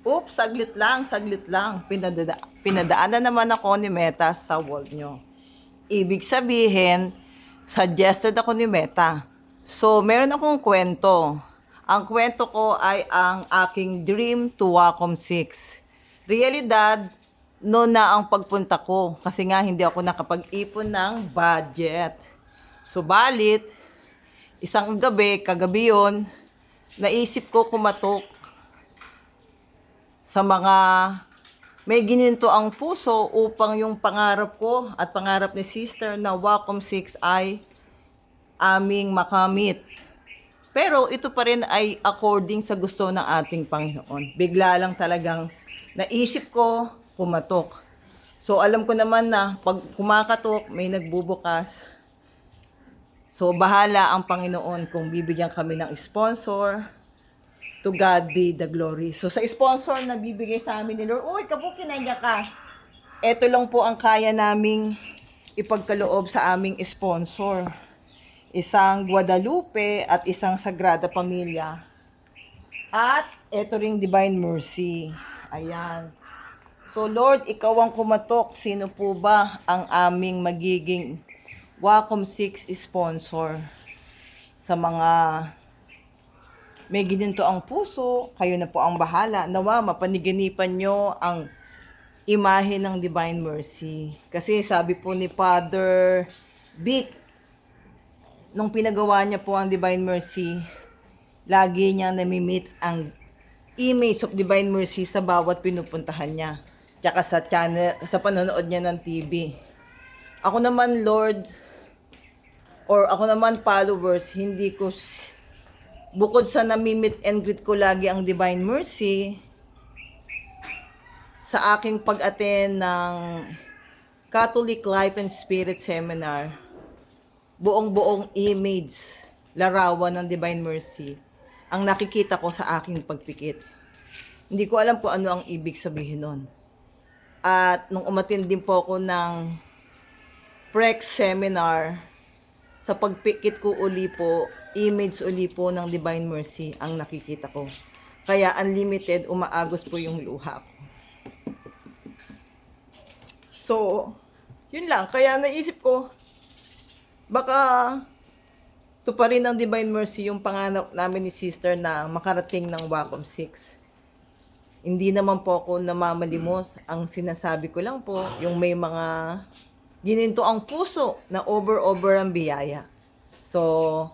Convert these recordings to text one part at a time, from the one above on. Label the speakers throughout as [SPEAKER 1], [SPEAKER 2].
[SPEAKER 1] Oops, saglit lang, saglit lang. Pinadaanan naman ako ni Meta sa wall nyo. Ibig sabihin, suggested ako ni Meta. So, meron akong kwento. Ang kwento ko ay ang aking dream to Wacom 6. Realidad, no na ang pagpunta ko kasi nga hindi ako nakapag-ipon ng budget. Subalit, isang gabi, kagabi yun, naisip ko kumatok sa mga may gininto ang puso upang yung pangarap ko at pangarap ni sister na Wacom 6 ay aming makamit. Pero ito pa rin ay according sa gusto ng ating Panginoon. Bigla lang talagang naisip ko kumatok. So alam ko naman na pag kumakatok may nagbubukas. So bahala ang Panginoon kung bibigyan kami ng sponsor. To God be the glory. So sa sponsor na bibigay sa amin ni Lord, uy, kabukinanya ka. Ito lang po ang kaya naming ipagkaloob sa aming sponsor. Isang Guadalupe at isang Sagrada Pamilya. At ito ring Divine Mercy. Ayan. So Lord, ikaw ang kumatok. Sino po ba ang aming magiging Wacom 6 sponsor? Sa mga may gininto ang puso, kayo na po ang bahala. Nawa, mapaniginipan nyo ang imahe ng Divine Mercy. Kasi sabi po ni Father Vic, nung pinagawa niya po ang Divine Mercy, lagi niya nami-meet ang image of Divine Mercy sa bawat pinupuntahan niya. Tsaka sa channel, sa panonood niya ng TV. Ako naman, Lord, or ako naman followers, hindi ko bukod sa nami-meet and greet ko lagi ang Divine Mercy, sa aking pag-attend ng Catholic Life and Spirit Seminar, buong-buong image, larawan ng Divine Mercy, ang nakikita ko sa aking pagpikit. Hindi ko alam kung ano ang ibig sabihin nun. At nung umattend din po ako ng PREX Seminar, sa pagpikit ko uli po, image uli po ng Divine Mercy ang nakikita ko. Kaya unlimited, umaagos po yung luha ko. So, yun lang. Kaya naisip ko, baka ito pa rin ang Divine Mercy yung pangarap namin ni sister na makarating ng Wacom 6. Hindi naman po ako namamalimos. Ang sinasabi ko lang po, yung may mga gininto ang puso na over ang biyaya. So,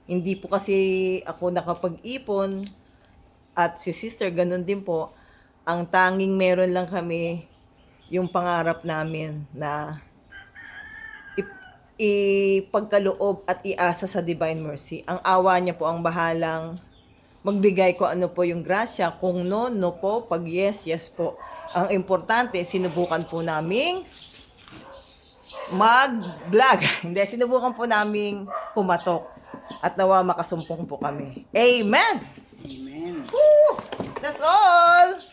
[SPEAKER 1] hindi po kasi ako nakapag-ipon at si sister ganun din po. Ang tanging meron lang kami yung pangarap namin na ipagkaloob at iasa sa Divine Mercy. Ang awa niya po ang bahalang magbigay ko ano po yung grasya. Kung no, no po. Pag yes, yes po. Ang importante, sinubukan po naming mag-vlog. Hindi, sinubukan po naming kumatok. At nawa makasumpong po kami. Amen!
[SPEAKER 2] Amen.
[SPEAKER 1] Woo! That's all!